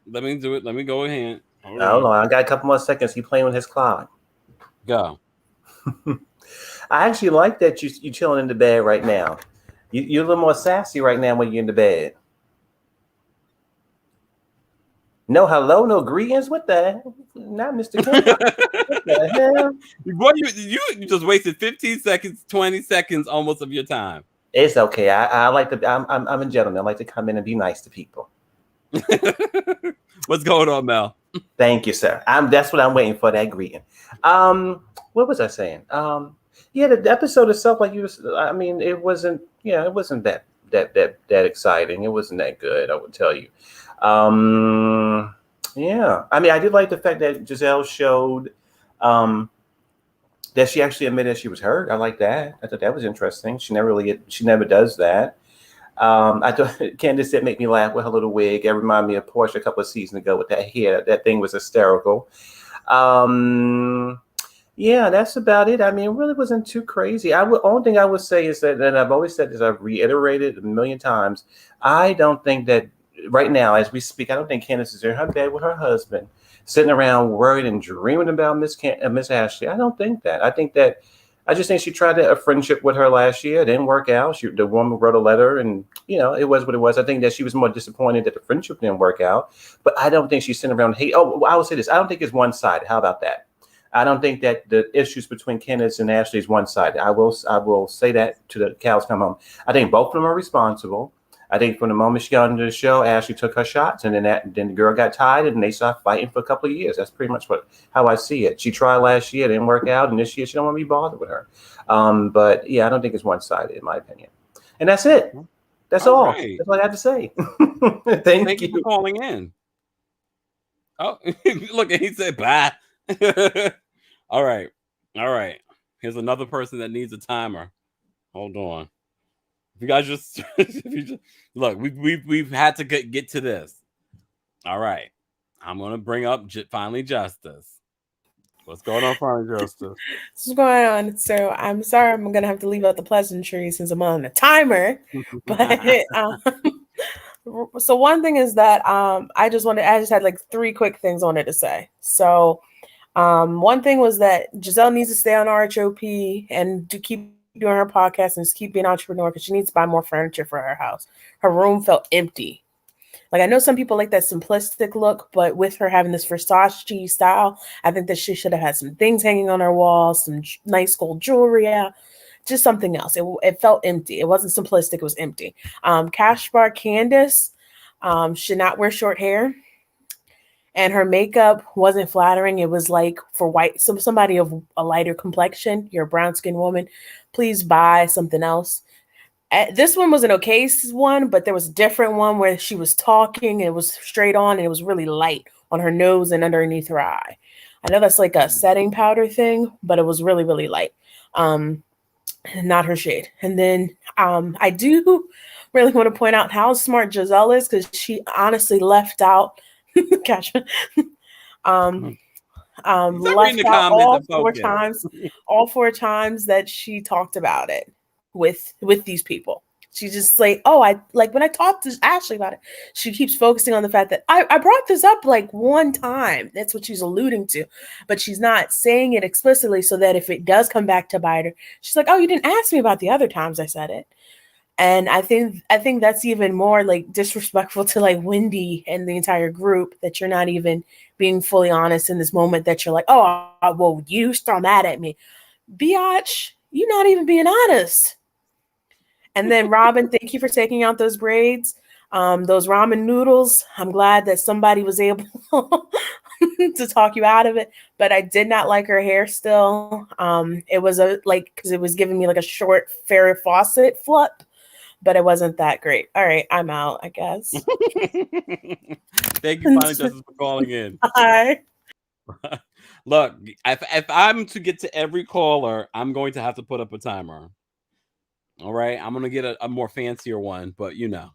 Let me do it. Let me go ahead. Hold on. I got a couple more seconds. He playing with his clock. Go. I actually like that you chilling in the bed right now. You're a little more sassy right now when you're in the bed. No hello, no greetings. What the? Not Mr. Kempire. What the hell? Boy, you just wasted 15 seconds, 20 seconds almost of your time. It's okay. I like to. I'm a gentleman. I like to come in and be nice to people. What's going on, Mel? Thank you, sir. That's what I'm waiting for. That greeting. What was I saying? Yeah, the episode itself, like I mean, it wasn't. Yeah, it wasn't that exciting. It wasn't that good. I would tell you. Yeah. I mean, I did like the fact that Giselle showed that she actually admitted she was hurt. I like that. I thought that was interesting. She never does that. I thought Candace did make me laugh with her little wig. It reminded me of Portia a couple of seasons ago with that hair. That thing was hysterical. Yeah, that's about it. I mean, it really wasn't too crazy. Only thing I would say is that, and I've always said this, I've reiterated a million times. I don't think that right now, as we speak, I don't think Candace is in her bed with her husband, sitting around worried and dreaming about Miss Ashley. I don't think that. I just think she tried a friendship with her last year. It didn't work out. The woman wrote a letter, and it was what it was. I think that she was more disappointed that the friendship didn't work out. But I don't think she's sitting around hate. Oh, I will say this: I don't think it's one-sided. How about that? I don't think that the issues between Candace and Ashley is one-sided. I will say that to the cows come home. I think both of them are responsible. I think from the moment she got into the show, Ashley took her shots, and then the girl got tired, and they started fighting for a couple of years. That's pretty much how I see it. She tried last year, it didn't work out, and this year she don't want to be bothered with her. But yeah, I don't think it's one-sided in my opinion. And that's it. That's all. Right. That's all I have to say. Thank you for calling in. Oh, look, he said bye. All right. Here's another person that needs a timer. Hold on. If you guys just, look, we've had to get to this. All right, I'm gonna bring up finally Justice. What's going on, finally Justice? What's going on? So I'm sorry, I'm gonna have to leave out the pleasantries since I'm on a timer. But so one thing is that I just had like 3 quick things I wanted to say. So one thing was that Giselle needs to stay on RHOP and to keep doing her podcast and just keep being an entrepreneur because she needs to buy more furniture for her house. Her room felt empty. Like, I know some people like that simplistic look, but with her having this Versace style, I think that she should have had some things hanging on her walls, some nice gold jewelry out, just something else. It felt empty. It wasn't simplistic. It was empty. Cash Bar Candace should not wear short hair. and her makeup wasn't flattering. It was like for somebody of a lighter complexion, you're a brown skinned woman, please buy something else. This one was an okay one, but there was a different one where she was talking and it was straight on and it was really light on her nose and underneath her eye. I know that's like a setting powder thing, but it was really, really light. Not her shade. And then I do really want to point out how smart Giselle is, because she honestly left out gotcha. Stop reading Left the out comments all four times that she talked about it with these people. She just like, oh, I like when I talked to Ashley about it, she keeps focusing on the fact that I brought this up like one time. That's what she's alluding to, but she's not saying it explicitly, so that if it does come back to bite her, she's like, oh, you didn't ask me about the other times I said it. And I think that's even more like disrespectful to like Wendy and the entire group, that you're not even being fully honest in this moment, that you're like, oh, well, you still mad at me. Biatch, you're not even being honest. And then Robin, thank you for taking out those braids. Those ramen noodles, I'm glad that somebody was able to talk you out of it. But I did not like her hair still. It was because it was giving me like a short Farrah Fawcett flip, but it wasn't that great. All right, I'm out, I guess. Thank you, Finally Justice, for calling in. Hi. Look, if I'm to get to every caller, I'm going to have to put up a timer. All right, I'm gonna get a more fancier one, but you know.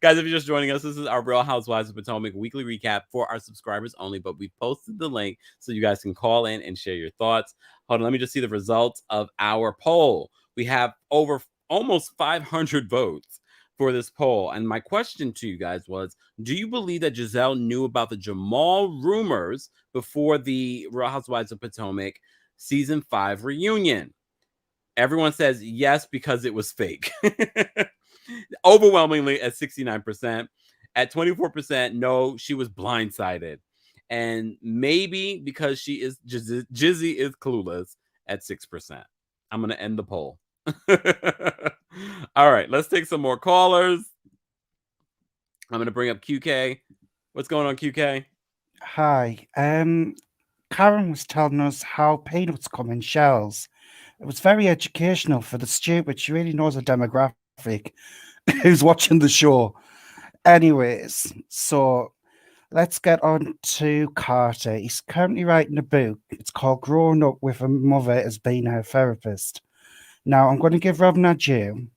Guys, if you're just joining us, this is our Real Housewives of Potomac weekly recap for our subscribers only, but we posted the link so you guys can call in and share your thoughts. Hold on, let me just see the results of our poll. We have over almost 500 votes for this poll, and my question to you guys was, do you believe that Giselle knew about the Jamal rumors before the Real Housewives of Potomac season 5 reunion? Everyone says yes, because it was fake. Overwhelmingly at 69%. At 24%, no, she was blindsided. And maybe because she is Jizzy is clueless at 6%. I'm going to end the poll. All right, let's take some more callers. I'm going to bring up QK. What's going on, QK? Hi. Karen was telling us how peanuts come in shells. It was very educational for the stupid. She really knows a demographic who's watching the show. Anyways, so let's get on to Carter. He's currently writing a book. It's called Growing Up with a Mother as Being Her Therapist. Now, I'm going to give Robin a due.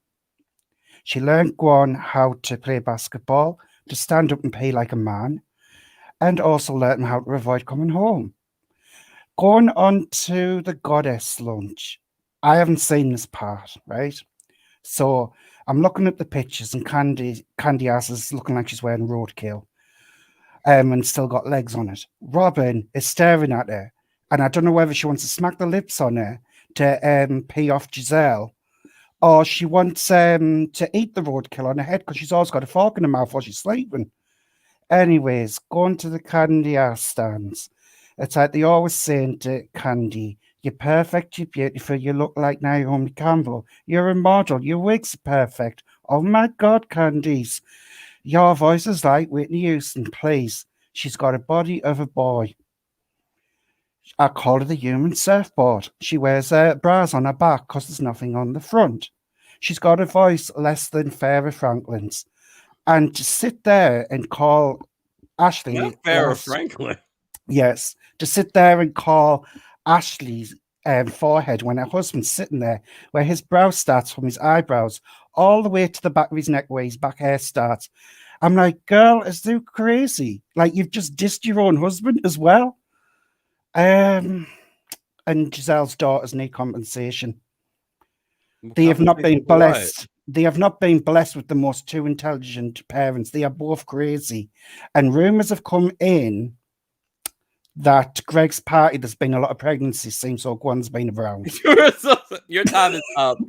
She learned how to play basketball, to stand up and pay like a man, and also learned how to avoid coming home. Going on to the goddess lunch. I haven't seen this part, right? So I'm looking at the pictures, and Candy ass is looking like she's wearing roadkill, and still got legs on it. Robin is staring at her, and I don't know whether she wants to smack the lips on her to pay off Giselle, or she wants to eat the roadkill on her head because she's always got a fork in her mouth while she's sleeping. Anyways, going to the Candy ass stands. It's like they always saying to Candy, you're perfect, you're beautiful, you look like Naomi Campbell, you're a model, your wig's perfect. Oh my God, Candice, your voice is like Whitney Houston, please. She's got a body of a boy. I call her the human surfboard. She wears bras on her back because there's nothing on the front. She's got a voice less than Farrah Franklin's. And to sit there and call Ashley... Not Farrah Franklin. Yes, to sit there and call Ashley's forehead when her husband's sitting there, where his brow starts from his eyebrows all the way to the back of his neck where his back hair starts. I'm like, girl, is you crazy? Like, you've just dissed your own husband as well. And Giselle's daughters need compensation. They have not been blessed. They have not been blessed with the most two intelligent parents. They are both crazy. And rumors have come in that Greg's party, there's been a lot of pregnancies since Oakwood's been around. Your time is up.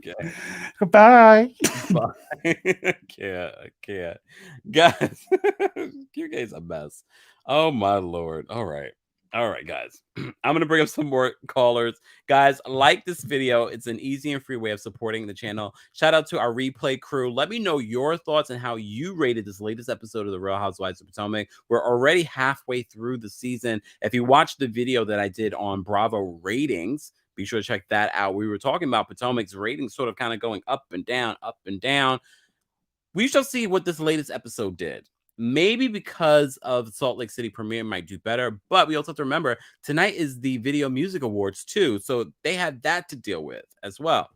Okay. Goodbye. Bye. Can't. Guys, QK's a mess. Oh my Lord. All right. All right, guys. I'm going to bring up some more callers. Guys, like this video. It's an easy and free way of supporting the channel. Shout out to our replay crew. Let me know your thoughts on how you rated this latest episode of The Real Housewives of Potomac. We're already halfway through the season. If you watched the video that I did on Bravo ratings, be sure to check that out. We were talking about Potomac's ratings sort of kind of going up and down, up and down. We shall see what this latest episode did. Maybe because of Salt Lake City premiere might do better, but we also have to remember tonight is the Video Music Awards too, so they had that to deal with as well.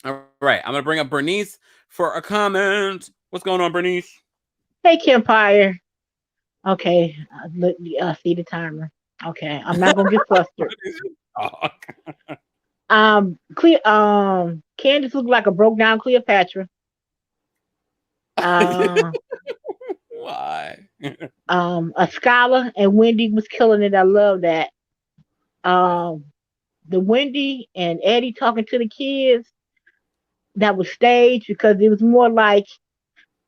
All right, I'm gonna bring up Bernice for a comment. What's going on, Bernice? Hey, Kempire. Okay, see the timer. Okay, I'm not gonna get flustered. Candace looked like a broke down Cleopatra. Why? A scholar and Wendy was killing it. I love that. The Wendy and Eddie talking to the kids, that was staged because it was more like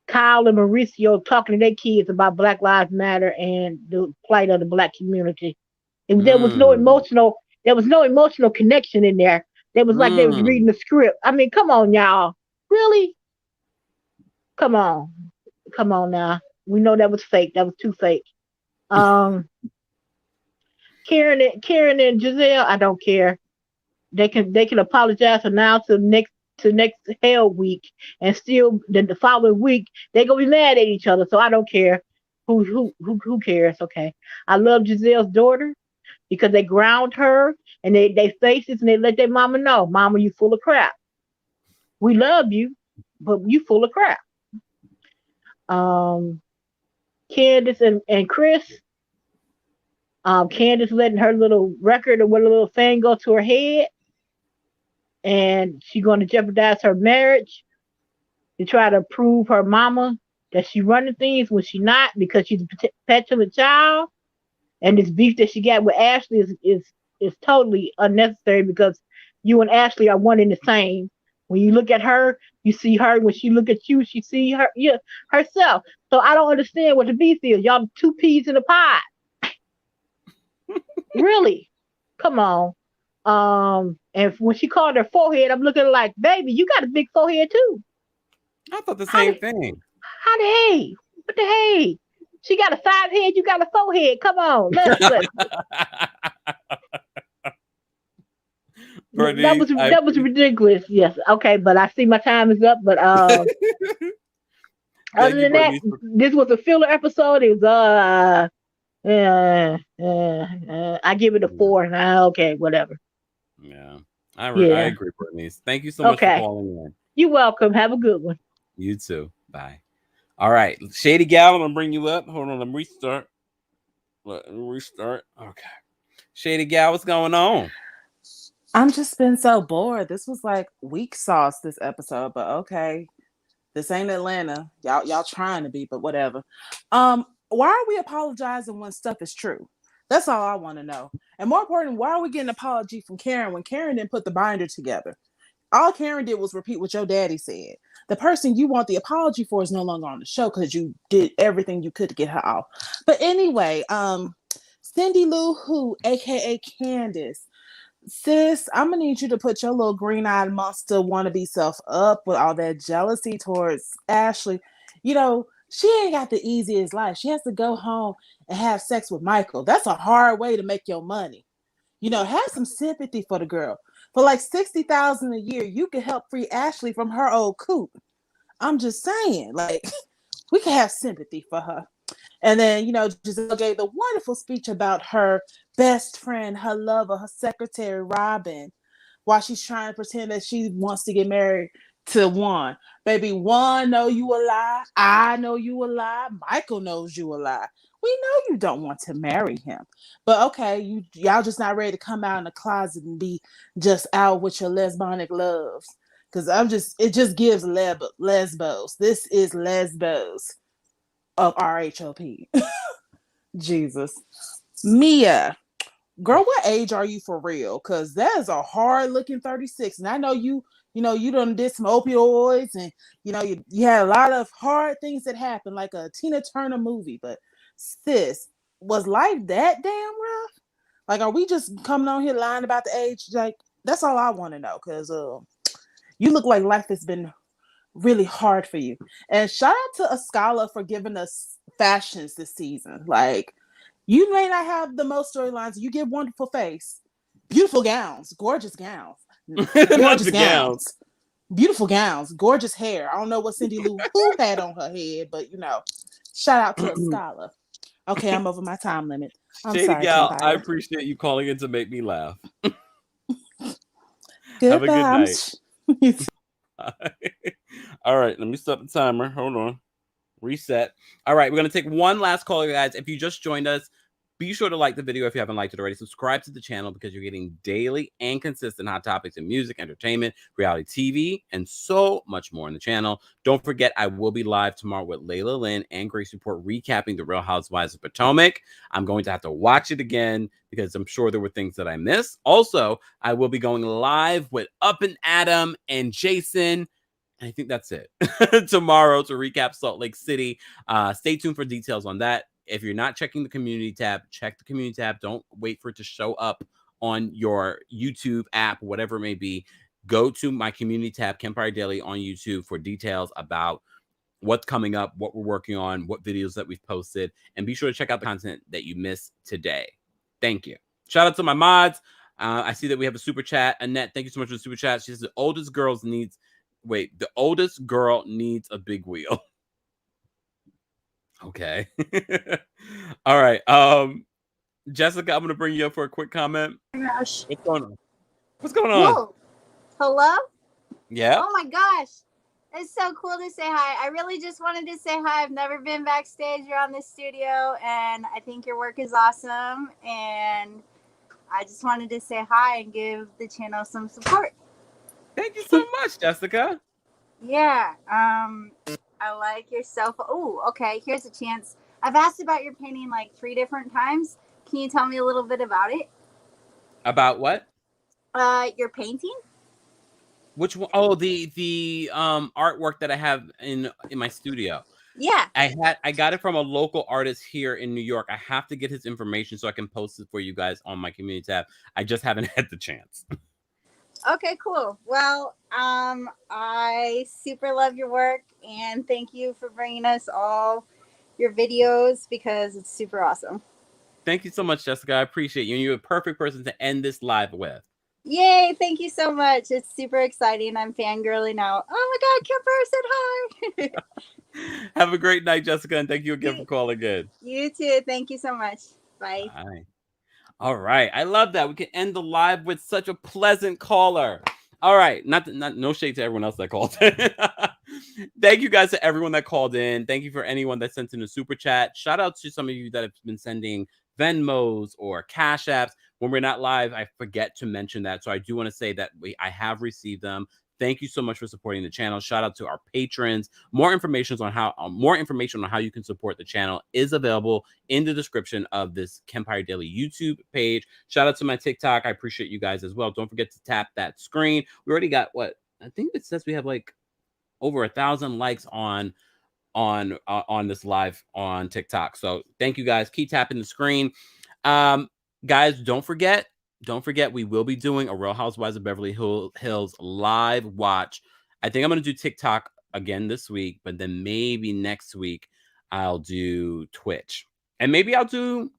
Kyle and Mauricio talking to their kids about Black Lives Matter and the plight of the Black community. And there was no emotional connection in there. It was like they was reading the script. I mean, come on, y'all. Really? Come on now. We know that was fake. That was too fake. Karen and Giselle, I don't care. They can apologize from now to next hell week, and still the following week they're gonna be mad at each other. So I don't care. Who cares? Okay. I love Giselle's daughter because they ground her and they face it and they let their mama know, Mama, you full of crap. We love you, but you full of crap. Candace and Chris. Candace letting her little record or what little thing go to her head, and she's going to jeopardize her marriage to try to prove her mama that she running things when she not, because she's a petulant child. And this beef that she got with Ashley is totally unnecessary, because you and Ashley are one and the same. When you look at her, you see her. When she look at you, she see her herself. So I don't understand what the beef is. Y'all two peas in a pod. Really? Come on. And when she called her forehead, I'm looking like, baby, you got a big forehead too. I thought the same thing. How the hey? What the hey? She got a 5 head, you got a 4 head. Come on, let's. That was ridiculous. Yes, okay, but I see my time is up. But other than that, this was a filler episode. It was I give it a 4. Okay, whatever. Yeah, I agree, Bernice. Thank you so much for calling in. You're welcome. Have a good one. You too. Bye. All right, Shady Gal, I'm gonna bring you up. Hold on, let me restart. Okay, Shady Gal, what's going on? I'm just been so bored. This was like weak sauce this episode, but okay. This ain't Atlanta. Y'all trying to be, but whatever. Why are we apologizing when stuff is true? That's all I want to know. And more important, why are we getting an apology from Karen when Karen didn't put the binder together? All Karen did was repeat what your daddy said. The person you want the apology for is no longer on the show because you did everything you could to get her off. But anyway, Cindy Lou Who, aka Candace. Sis, I'm gonna need you to put your little green-eyed monster wannabe self up with all that jealousy towards Ashley. You know, she ain't got the easiest life. She has to go home and have sex with Michael. That's a hard way to make your money. You know, have some sympathy for the girl. For like $60,000 a year, you could help free Ashley from her old coop. I'm just saying, like, we could have sympathy for her. And then, you know, Giselle gave the wonderful speech about her best friend, her lover, her secretary, Robin, while she's trying to pretend that she wants to get married to Juan. Baby, Juan know you a lie. I know you a lie. Michael knows you a lie. We know you don't want to marry him. But okay, y'all just not ready to come out in the closet and be just out with your lesbonic loves. Because it just gives Lesbos. This is Lesbos of RHOP. Jesus. Mia, girl, what age are you for real? Because that is a hard looking 36. And I know you done did some opioids, and you had a lot of hard things that happened, like a Tina Turner movie. But sis, was life that damn rough? Like, are we just coming on here lying about the age? Like, that's all I want to know. Because you look like life has been really hard for you. And shout out to Ascala for giving us fashions this season. Like, you may not have the most storylines. You give wonderful face, beautiful gowns, gorgeous gowns, gorgeous gowns. Beautiful gowns, gorgeous hair. I don't know what Cindy Lou Who had on her head, but shout out to Ascala. Okay, I'm over my time limit. I'm Shady sorry, gal, I Kempire. appreciate you calling in to make me laugh. Goodbye. Have a good night. All right, let me stop the timer. Hold on. Reset. All right, we're going to take one last call, guys. If you just joined us, be sure to like the video if you haven't liked it already. Subscribe to the channel because you're getting daily and consistent hot topics in music, entertainment, reality TV, and so much more on the channel. Don't forget, I will be live tomorrow with Layla Lynn and Grace Report recapping The Real Housewives of Potomac. I'm going to have to watch it again because I'm sure there were things that I missed. Also, I will be going live with Up and Adam and Jason. I think that's it tomorrow to recap Salt Lake City. Stay tuned for details on that. If you're not checking the community tab, check the community tab. Don't wait for it to show up on your YouTube app, whatever it may be. Go to my community tab, Kempire Daily on YouTube, for details about what's coming up, what we're working on, what videos that we've posted, and be sure to check out the content that you missed today. Thank you. Shout out to my mods. I see that we have a super chat. Annette, thank you so much for the super chat. She says the oldest girl needs a big wheel. Okay. All right. Jessica, I'm gonna bring you up for a quick comment. Oh my gosh. What's going on? What's going on? Whoa. Hello? Yeah. Oh my gosh. It's so cool to say hi. I really just wanted to say hi. I've never been backstage or on the studio, and I think your work is awesome. And I just wanted to say hi and give the channel some support. Thank you so much, Jessica. Yeah. I like your cell phone. Oh, okay. Here's a chance. I've asked about your painting like 3 different times. Can you tell me a little bit about it? About what? Your painting? Which one? Oh, the artwork that I have in my studio. Yeah. I got it from a local artist here in New York. I have to get his information so I can post it for you guys on my community tab. I just haven't had the chance. Okay, cool. Well, I super love your work, and thank you for bringing us all your videos because it's super awesome. Thank you so much, Jessica. I appreciate you. And you're a perfect person to end this live with. Yay, thank you so much. It's super exciting. I'm fangirling now. Oh my God, Kempire said hi. Have a great night, Jessica, and thank you again for calling in. You too. Thank you so much. Bye. Bye. All right. I love that. We can end the live with such a pleasant caller. All right. No shade to everyone else that called in. Thank you guys to everyone that called in. Thank you for anyone that sent in a super chat. Shout out to some of you that have been sending Venmos or Cash Apps. When we're not live, I forget to mention that. So I do want to say that I have received them. Thank you so much for supporting the channel. Shout out to our patrons. More information on how you can support the channel is available in the description of this Kempire Daily YouTube page. Shout out to my TikTok. I appreciate you guys as well. Don't forget to tap that screen. We already got I think it says we have like over 1,000 likes on this live on TikTok. So thank you guys. Keep tapping the screen. Guys, don't forget, we will be doing a Real Housewives of Beverly Hills live watch. I think I'm going to do TikTok again this week, but then maybe next week I'll do Twitch. And maybe I'll do...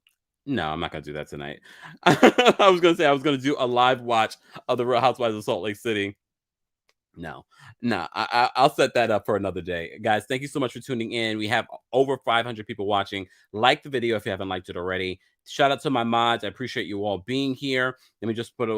No, I'm not going to do that tonight. I was going to do a live watch of the Real Housewives of Salt Lake City. No, I'll set that up for another day. Guys, thank you so much for tuning in. We have over 500 people watching. Like the video if you haven't liked it already. Shout out to my mods. I appreciate you all being here. Let me just put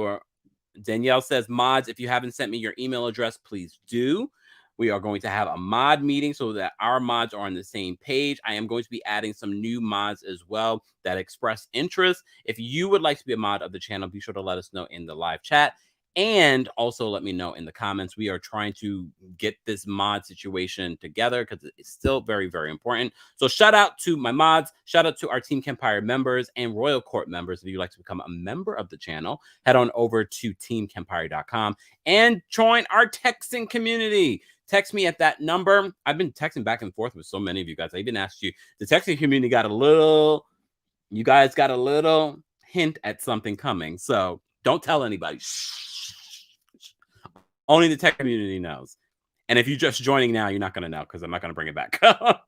Danielle says, mods, if you haven't sent me your email address, please do. We are going to have a mod meeting so that our mods are on the same page. I am going to be adding some new mods as well that express interest. If you would like to be a mod of the channel, be sure to let us know in the live chat. And also let me know in the comments. We are trying to get this mod situation together because it's still very, very important. So shout out to my mods. Shout out to our Team Kempire members and Royal Court members. If you'd like to become a member of the channel, head on over to teamkempire.com and join our texting community. Text me at that number. I've been texting back and forth with so many of you guys. I even asked you. The texting community got a little You guys got a little hint at something coming, so don't tell anybody. Shh. Only the tech community knows. And if you're just joining now, you're not going to know because I'm not going to bring it back up.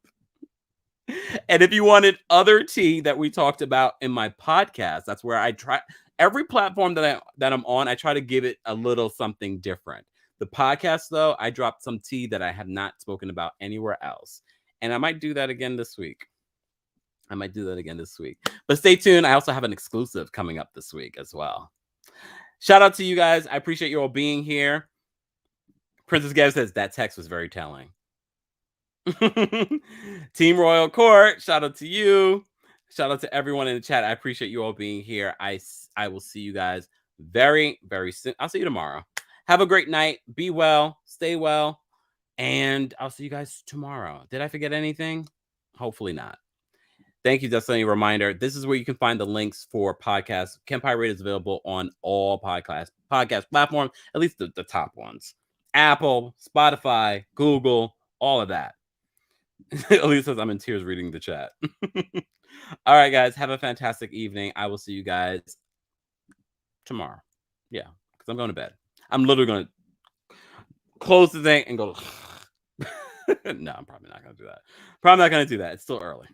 And if you wanted other tea that we talked about in my podcast, that's where I try every platform that I'm on. I try to give it a little something different. The podcast, though, I dropped some tea that I have not spoken about anywhere else, and I might do that again this week. But stay tuned. I also have an exclusive coming up this week as well. Shout out to you guys. I appreciate you all being here. Princess Gav says that text was very telling. Team Royal Court, shout out to you. Shout out to everyone in the chat. I appreciate you all being here. I will see you guys very, very soon. I'll see you tomorrow. Have a great night. Be well. Stay well. And I'll see you guys tomorrow. Did I forget anything? Hopefully not. Thank you. Just a reminder. This is where you can find the links for podcasts. Kempire Radio is available on all podcast platforms, at least the top ones. Apple, Spotify, Google, all of that. Elise says I'm in tears reading the chat. All right, guys. Have a fantastic evening. I will see you guys tomorrow. Yeah, because I'm going to bed. I'm literally going to close the thing and go. No, I'm probably not going to do that. It's still early.